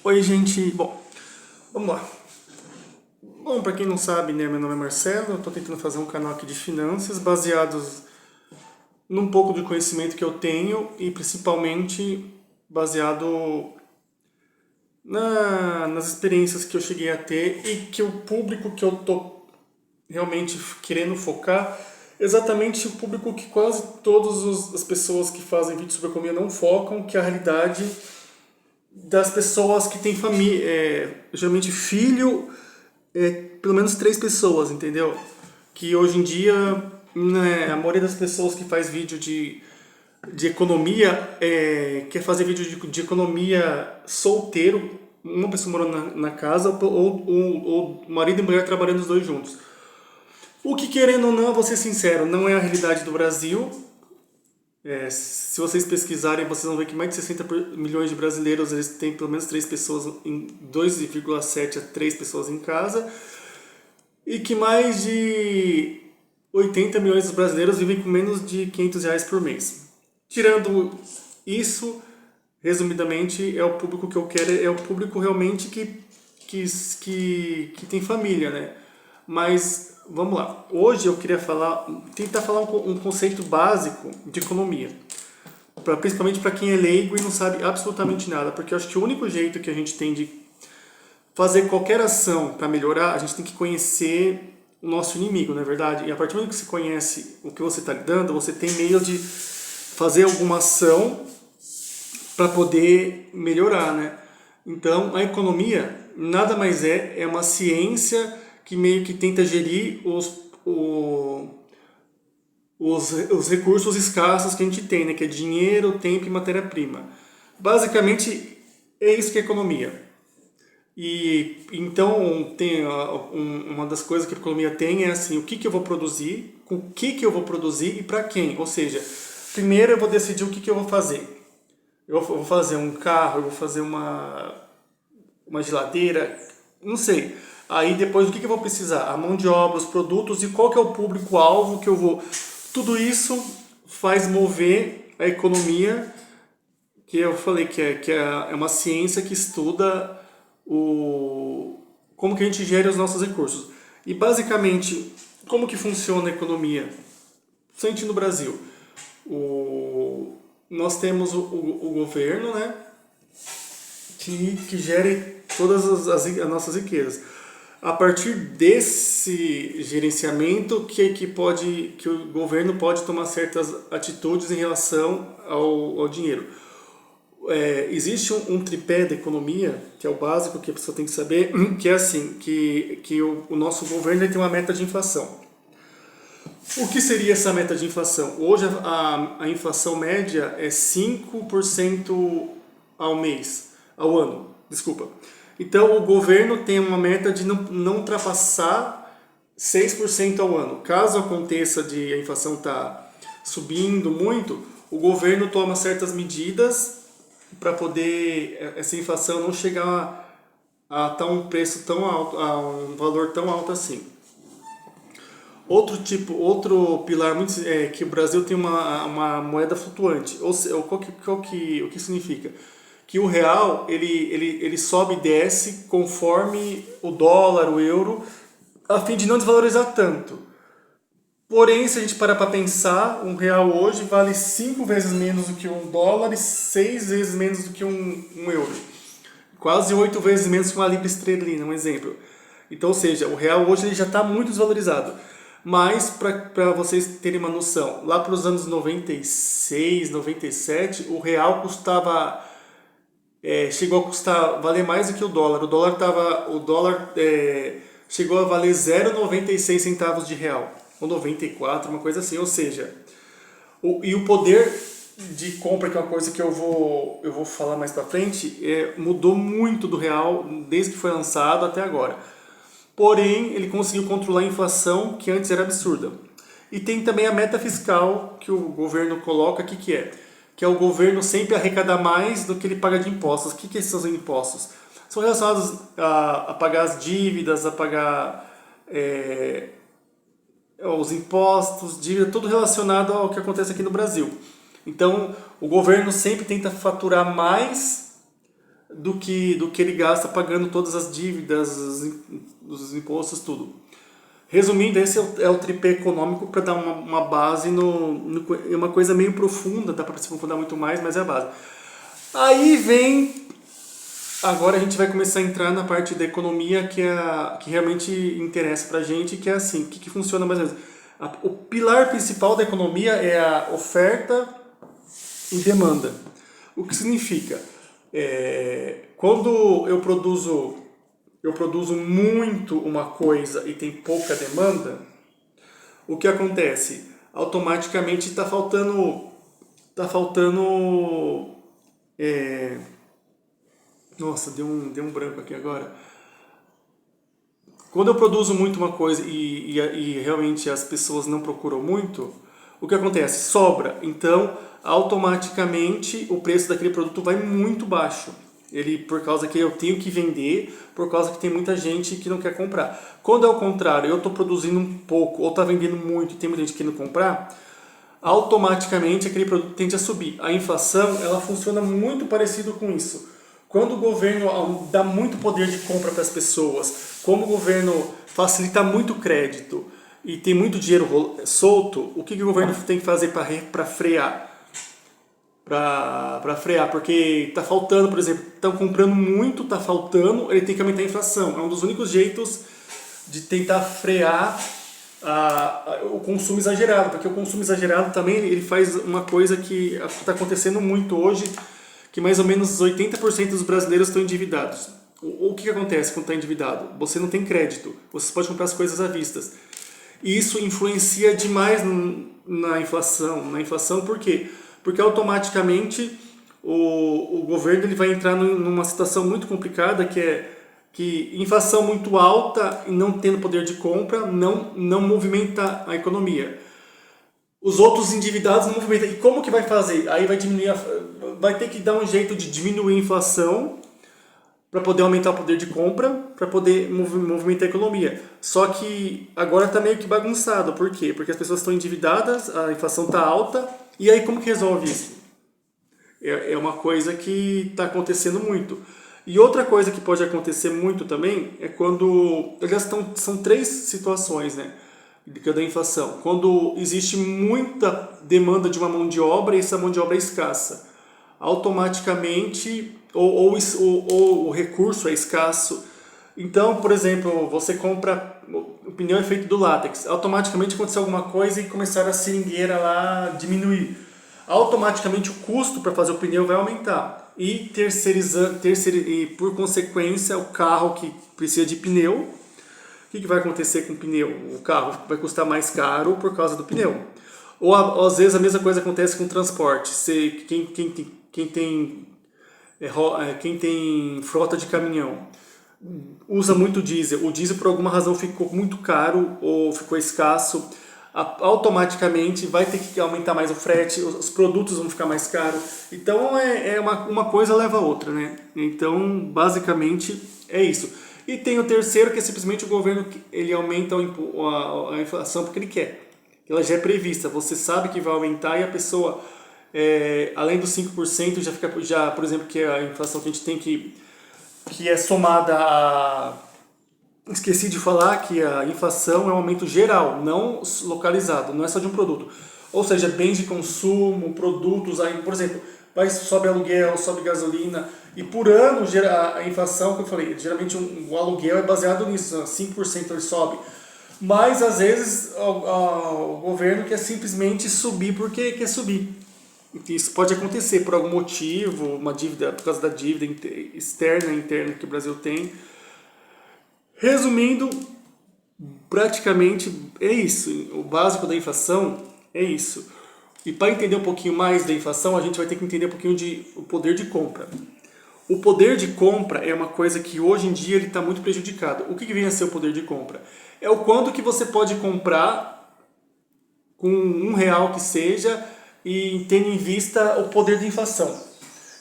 Oi, gente. Bom, vamos lá. Bom, para quem não sabe, né, meu nome é Marcelo. Eu estou tentando fazer um canal aqui de finanças baseados num pouco do conhecimento que eu tenho e principalmente baseado nas experiências que eu cheguei a ter e que o público que eu tô realmente querendo focar exatamente o público que quase todas as pessoas que fazem vídeos sobre economia não focam, que é a realidade das pessoas que têm família, geralmente filho, pelo menos 3 pessoas, entendeu? Que hoje em dia, né, a maioria das pessoas que faz vídeo de economia quer fazer vídeo de economia solteiro, uma pessoa morando na casa ou marido e mulher trabalhando os dois juntos. O que, querendo ou não, vou ser sincero, não é a realidade do Brasil. Se vocês pesquisarem, vocês vão ver que mais de 60 milhões de brasileiros eles têm pelo menos 3 pessoas, em 2,7 a 3 pessoas em casa, e que mais de 80 milhões de brasileiros vivem com menos de R$ 500 por mês. Tirando isso, resumidamente, é o público que eu quero, é o público realmente que tem família, né? Mas vamos lá. Hoje eu queria tentar falar um conceito básico de economia, principalmente para quem é leigo e não sabe absolutamente nada, porque eu acho que o único jeito que a gente tem de fazer qualquer ação para melhorar, a gente tem que conhecer o nosso inimigo, não é verdade? E a partir do momento que você conhece o que você está lidando, você tem meio de fazer alguma ação para poder melhorar, né? Então, a economia nada mais é uma ciência que meio que tenta gerir os recursos escassos que a gente tem, né? Que é dinheiro, tempo e matéria-prima. Basicamente, é isso que é economia. E então tem uma das coisas que a economia tem é assim, o que eu vou produzir, com o que eu vou produzir e para quem. Ou seja, primeiro eu vou decidir o que eu vou fazer. Eu vou fazer um carro, eu vou fazer uma geladeira, não sei. Aí depois o que eu vou precisar? A mão de obra, os produtos e qual que é o público-alvo que eu vou... Tudo isso faz mover a economia, que eu falei que é uma ciência que estuda como que a gente gera os nossos recursos. E basicamente, como que funciona a economia? Principalmente no Brasil. Nós temos o governo, né, que gere todas as nossas riquezas. A partir desse gerenciamento que o governo pode tomar certas atitudes em relação ao dinheiro. Existe um tripé da economia, que é o básico que a pessoa tem que saber, que é assim, que o nosso governo tem uma meta de inflação. O que seria essa meta de inflação? Hoje a inflação média é 5% ao ano, desculpa. Então o governo tem uma meta de não ultrapassar 6% ao ano. Caso aconteça de a inflação estar subindo muito, o governo toma certas medidas para poder essa inflação não chegar a um preço tão alto, a um valor tão alto assim. Outro pilar que o Brasil tem uma moeda flutuante. Ou seja, o que significa? Que o real ele sobe e desce conforme o dólar, o euro, a fim de não desvalorizar tanto. Porém, se a gente parar para pensar, um real hoje vale 5 vezes menos do que um dólar e 6 vezes menos do que um euro. Quase 8 vezes menos que uma libra esterlina, um exemplo. Então, ou seja, o real hoje ele já está muito desvalorizado. Mas, para vocês terem uma noção, lá para os anos 96, 97, o real chegou a valer mais do que o dólar. O dólar chegou a valer 0,96 centavos de real, ou 94, uma coisa assim. Ou seja, e o poder de compra, que é uma coisa que eu vou falar mais para frente, mudou muito do real desde que foi lançado até agora. Porém, ele conseguiu controlar a inflação, que antes era absurda. E tem também a meta fiscal que o governo coloca, que é o governo sempre arrecadar mais do que ele paga de impostos. O que são os impostos? São relacionados a pagar as dívidas, a pagar os impostos, dívida, tudo relacionado ao que acontece aqui no Brasil. Então, o governo sempre tenta faturar mais do que ele gasta pagando todas as dívidas, os impostos, tudo. Resumindo, esse é o tripé econômico para dar uma base é uma coisa meio profunda, dá para se aprofundar muito mais, mas é a base. Aí vem, agora a gente vai começar a entrar na parte da economia que realmente interessa pra gente, que é assim, o que funciona mais ou menos. O pilar principal da economia é a oferta e demanda. O que significa? Quando eu produzo muito uma coisa e tem pouca demanda, o que acontece? Automaticamente está faltando. Nossa, deu um branco aqui agora. Quando eu produzo muito uma coisa e realmente as pessoas não procuram muito, o que acontece? Sobra. Então, automaticamente, o preço daquele produto vai muito baixo. Por causa que eu tenho que vender, por causa que tem muita gente que não quer comprar. Quando é o contrário, eu estou produzindo um pouco, ou está vendendo muito e tem muita gente querendo comprar, automaticamente aquele produto tende a subir. A inflação, ela funciona muito parecido com isso. Quando o governo dá muito poder de compra para as pessoas, como o governo facilita muito crédito e tem muito dinheiro solto, o que o governo tem que fazer para frear? Para frear, porque está faltando, por exemplo, estão comprando muito, está faltando, ele tem que aumentar a inflação. É um dos únicos jeitos de tentar frear o consumo exagerado, porque o consumo exagerado também ele faz uma coisa que está acontecendo muito hoje, que mais ou menos 80% dos brasileiros estão endividados. O que acontece quando está endividado? Você não tem crédito, você pode comprar as coisas à vista. E isso influencia demais na inflação. Na inflação por quê? Porque automaticamente o governo ele vai entrar numa situação muito complicada, que é que inflação muito alta e não tendo poder de compra não movimenta a economia. Os outros endividados não movimentam. E como que vai fazer? Aí vai diminuir, vai ter que dar um jeito de diminuir a inflação para poder aumentar o poder de compra, para poder movimentar a economia. Só que agora está meio que bagunçado. Por quê? Porque as pessoas estão endividadas, a inflação está alta, e aí como que resolve isso? É uma coisa que está acontecendo muito. E outra coisa que pode acontecer muito também é quando... São três situações, né? Da inflação. Quando existe muita demanda de uma mão de obra e essa mão de obra é escassa. Automaticamente, ou o recurso é escasso. Então, por exemplo, você compra... O pneu é feito do látex. Automaticamente aconteceu alguma coisa e começaram a seringueira lá diminuir. Automaticamente o custo para fazer o pneu vai aumentar. E e por consequência, o carro que precisa de pneu, o que vai acontecer com o pneu? O carro vai custar mais caro por causa do pneu. Ou às vezes a mesma coisa acontece com o transporte. Quem tem frota de caminhão usa muito diesel. O diesel por alguma razão ficou muito caro ou ficou escasso. Automaticamente vai ter que aumentar mais o frete, os produtos vão ficar mais caros. Então uma coisa leva a outra, né? Então basicamente é isso. E tem o terceiro, que é simplesmente o governo, ele aumenta a inflação porque ele quer. Ela já é prevista, você sabe que vai aumentar e a pessoa, além dos 5%, já fica, por exemplo, que é a inflação que a gente tem que é somada a... Esqueci de falar que a inflação é um aumento geral, não localizado, não é só de um produto. Ou seja, bens de consumo, produtos, aí, por exemplo, sobe aluguel, sobe gasolina, e por ano a inflação, que eu falei, geralmente o aluguel é baseado nisso, 5% ele sobe. Mas às vezes o governo quer simplesmente subir porque quer subir. Isso pode acontecer por algum motivo, uma dívida, por causa da dívida externa e interna que o Brasil tem. Resumindo, praticamente é isso. O básico da inflação é isso. E para entender um pouquinho mais da inflação, a gente vai ter que entender um pouquinho o poder de compra. O poder de compra é uma coisa que hoje em dia ele está muito prejudicado. O que vem a ser o poder de compra? É o quanto que você pode comprar com R$ 1 que seja e tendo em vista o poder de inflação.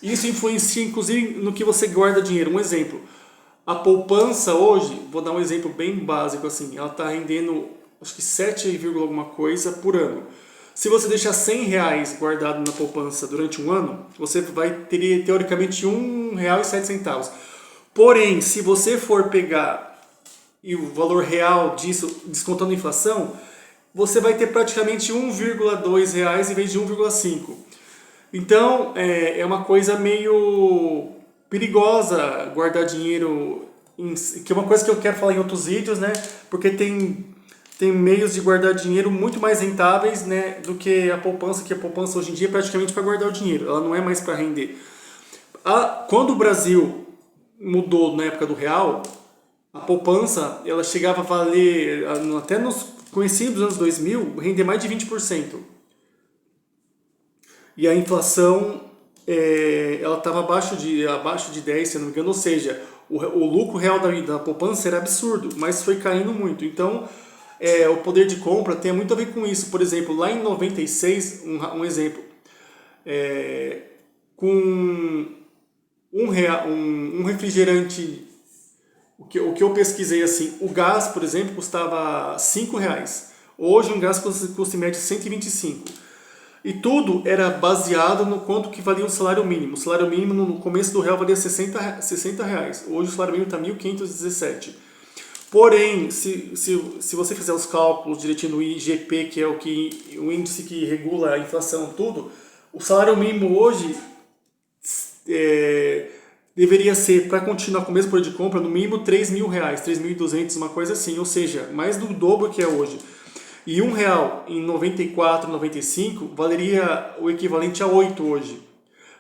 Isso influencia inclusive no que você guarda dinheiro. Um exemplo, a poupança hoje, vou dar um exemplo bem básico assim, ela está rendendo acho que 7, alguma coisa por ano. Se você deixar R$ 100 guardado na poupança durante um ano, você vai ter teoricamente R$ 1,07. Porém, se você for pegar e o valor real disso, descontando a inflação, você vai ter praticamente R$ 1,2 em vez de 1,5. Então, é uma coisa meio perigosa guardar dinheiro, que é uma coisa que eu quero falar em outros vídeos, né? Porque tem meios de guardar dinheiro muito mais rentáveis, né, do que a poupança, que a poupança hoje em dia é praticamente para guardar o dinheiro, ela não é mais para render. Quando o Brasil mudou na época do real, a poupança ela chegava a valer, até nos conhecidos anos 2000, render mais de 20%. E a inflação ela estava abaixo de 10, se não me engano, ou seja, o lucro real da poupança era absurdo, mas foi caindo muito. Então, o poder de compra tem muito a ver com isso. Por exemplo, lá em 96, um exemplo, com um refrigerante, o que eu pesquisei assim, o gás, por exemplo, custava R$ 5. Hoje um gás custa em média 125. E tudo era baseado no quanto que valia o salário mínimo. O salário mínimo no começo do real valia R$ 60. Hoje o salário mínimo está 1.517. Porém, se você fizer os cálculos direitinho no IGP, que é o índice que regula a inflação, tudo, o salário mínimo hoje deveria ser, para continuar com o mesmo poder de compra, no mínimo R$ 3.000, 3.200, uma coisa assim, ou seja, mais do dobro que é hoje. E R$ 1 em 94, 95 valeria o equivalente a 8 hoje.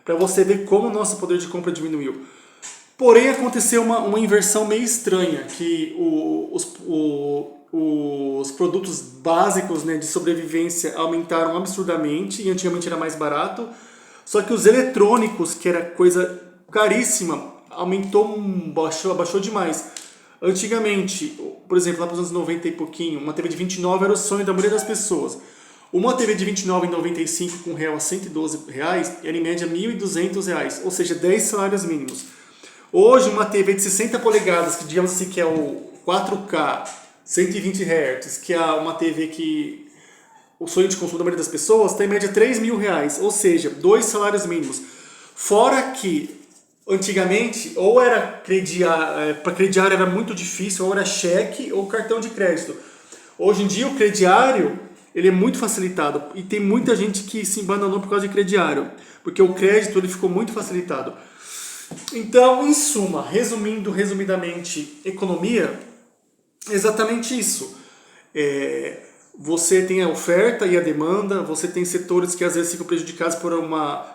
Para você ver como o nosso poder de compra diminuiu. Porém, aconteceu uma inversão meio estranha, que os produtos básicos, né, de sobrevivência aumentaram absurdamente, e antigamente era mais barato. Só que os eletrônicos, que era coisa caríssima, abaixou demais. Antigamente, por exemplo, lá para os anos 90 e pouquinho, uma TV de 29 era o sonho da maioria das pessoas. Uma TV de 29,95 com real a R$ 112 era em média R$ 1.200, ou seja, 10 salários mínimos. Hoje, uma TV de 60 polegadas, que digamos assim que é o 4K, 120 Hz, que é uma TV que o sonho de consumo da maioria das pessoas, está em média R$ 3.000, ou seja, 2 salários mínimos. Fora que antigamente, ou era para crediário era muito difícil, ou era cheque ou cartão de crédito. Hoje em dia o crediário ele é muito facilitado e tem muita gente que se embananou por causa de crediário, porque o crédito ele ficou muito facilitado. Então, em suma, resumidamente, economia é exatamente isso. Você tem a oferta e a demanda, você tem setores que às vezes ficam prejudicados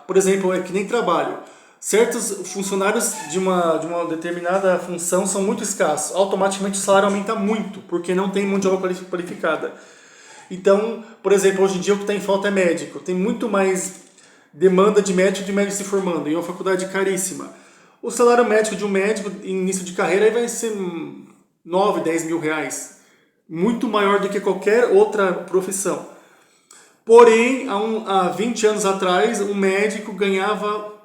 por exemplo, que nem trabalho. Certos funcionários de uma determinada função são muito escassos. Automaticamente o salário aumenta muito, porque não tem mão de obra qualificada. Então, por exemplo, hoje em dia o que está em falta é médico. Tem muito mais demanda de médico se formando, em uma faculdade caríssima. O salário médico de um médico em início de carreira aí vai ser 9, 10 mil reais. Muito maior do que qualquer outra profissão. Porém, há 20 anos atrás, um médico ganhava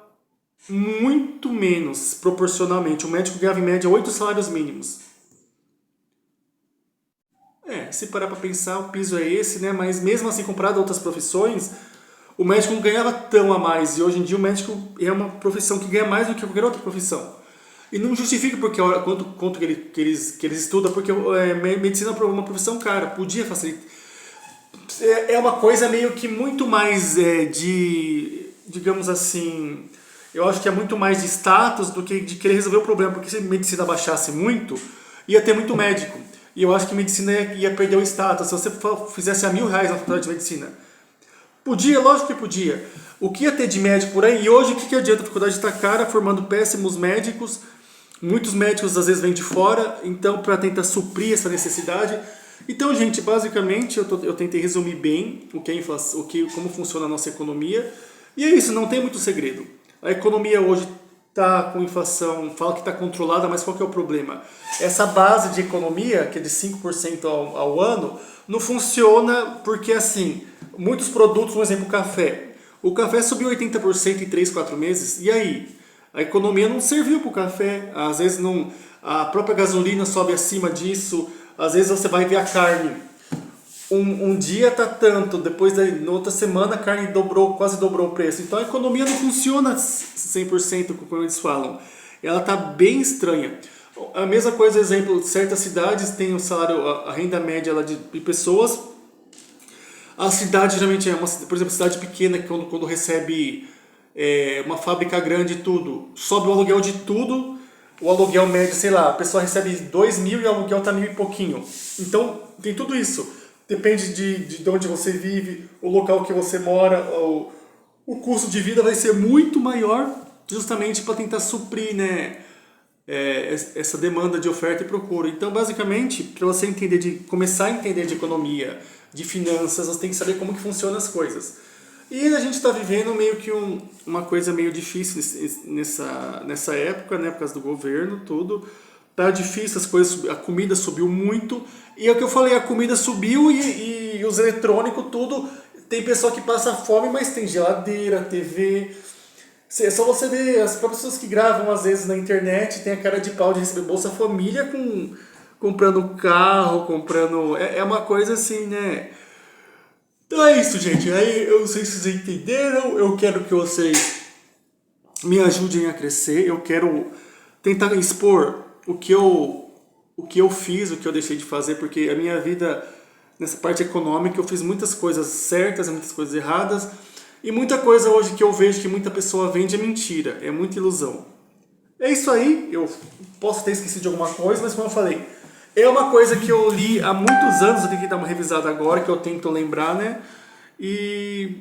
muito menos proporcionalmente. O médico ganhava em média 8 salários mínimos. Se parar para pensar, o piso é esse, né? Mas mesmo assim, comparado a outras profissões, o médico não ganhava tão a mais. E hoje em dia o médico é uma profissão que ganha mais do que qualquer outra profissão. E não justifica porque quanto que eles estudam, porque medicina é uma profissão cara, podia facilitar. É uma coisa meio que muito mais digamos assim, eu acho que é muito mais de status do que de querer resolver o problema, porque se a medicina baixasse muito, ia ter muito médico. E eu acho que a medicina ia perder o status. Se você fizesse a R$ 1.000 na faculdade de medicina, podia, lógico que podia. O que ia ter de médico por aí? E hoje o que adianta? A faculdade está cara, formando péssimos médicos. Muitos médicos às vezes vêm de fora, então para tentar suprir essa necessidade. Então, gente, basicamente eu tentei resumir bem como funciona a nossa economia. E é isso, não tem muito segredo. A economia hoje está com inflação, fala que está controlada, mas qual que é o problema? Essa base de economia, que é de 5% ao ano, não funciona porque, assim, muitos produtos, por exemplo, o café. O café subiu 80% em 3, 4 meses, e aí? A economia não serviu para o café, às vezes a própria gasolina sobe acima disso, às vezes você vai ver a carne. um dia tá tanto, depois na outra semana a carne dobrou, quase dobrou o preço. Então a economia não funciona 100% como eles falam. Ela tá bem estranha. A mesma coisa, exemplo, certas cidades têm o salário, a renda média lá de pessoas. A cidade geralmente é uma, por exemplo, cidade pequena que quando recebe uma fábrica grande e tudo, sobe o aluguel de tudo, o aluguel médio, sei lá, a pessoa recebe 2.000 e o aluguel tá 1.000 e pouquinho. Então tem tudo isso. Depende de onde você vive, o local que você mora, o custo de vida vai ser muito maior justamente para tentar suprir, né, essa demanda de oferta e procura. Então, basicamente, para você entender começar a entender de economia, de finanças, você tem que saber como que funcionam as coisas. E a gente está vivendo meio que uma coisa meio difícil nessa época, né, por causa do governo, tudo. Tá difícil, as coisas, a comida subiu muito. E é o que eu falei, a comida subiu e os eletrônicos, tudo. Tem pessoa que passa fome, mas tem geladeira, TV. É só você ver as próprias pessoas que gravam às vezes na internet, tem a cara de pau de receber Bolsa Família comprando carro, comprando. É uma coisa assim, né? Então é isso, gente. Aí eu não sei se vocês entenderam. Eu quero que vocês me ajudem a crescer. Eu quero tentar expor o que eu fiz, o que eu deixei de fazer, porque a minha vida, nessa parte econômica, eu fiz muitas coisas certas, muitas coisas erradas. E muita coisa hoje que eu vejo que muita pessoa vende é mentira, é muita ilusão. É isso aí, eu posso ter esquecido de alguma coisa, mas como eu falei, é uma coisa que eu li há muitos anos, eu tenho que dar uma revisada agora, que eu tento lembrar, né? E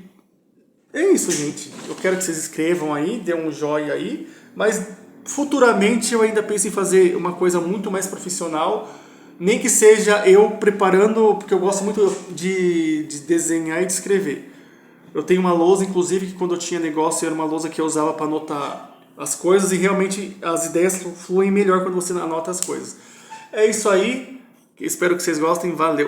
é isso, gente. Eu quero que vocês escrevam aí, dê um joinha aí, mas futuramente eu ainda penso em fazer uma coisa muito mais profissional, nem que seja eu preparando, porque eu gosto muito de desenhar e de escrever. Eu tenho uma lousa, inclusive, que quando eu tinha negócio era uma lousa que eu usava para anotar as coisas e realmente as ideias fluem melhor quando você anota as coisas. É isso aí, espero que vocês gostem, valeu!